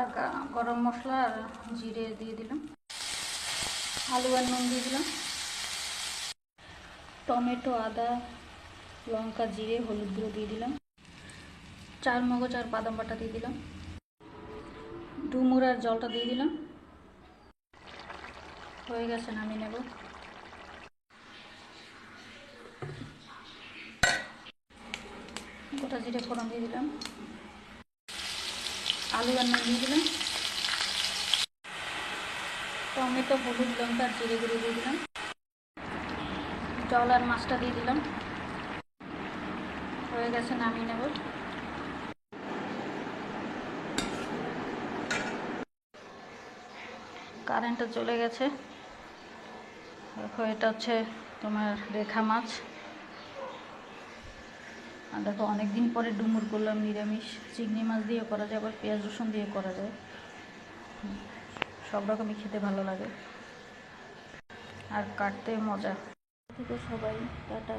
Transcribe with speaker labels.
Speaker 1: বাটা গরম মশলা আর জিরে দিয়ে দিলাম, আলু আর নুন দিয়ে দিলাম, টমেটো, আদা, লঙ্কা, জিরে, হলুদ গুঁড়ো দিয়ে দিলাম, চার মগজ আর বাদাম বাটা দিয়ে দিলাম, ডুমুর আর জলটা দিয়ে দিলাম। হয়ে গেছে, নামিয়ে নেব। গোটা জিরে ফোড়ন দিয়ে দিলাম, আলু আর নুন দিয়ে দিলাম, টমেটো, হলুদ, লঙ্কা আর জিরে গুঁড়ো দিয়ে দিলাম, জল আর মাছটা দিয়ে দিলাম। হয়ে গেছে, নামিয়ে নেব। কারেন্টটা চলে গেছে। দেখো, এটা হচ্ছে তোমার রেখা মাছ। আর দেখো, অনেকদিন পরে ডুমুর করলাম নিরামিষ। চিংড়ি মাছ দিয়ে করা যায়, আবার পেঁয়াজ রসুন দিয়ে করা যায়, সব রকমই খেতে ভালো লাগে আর কাটতে মজা। ঠিক আছে সবাই, টাটা।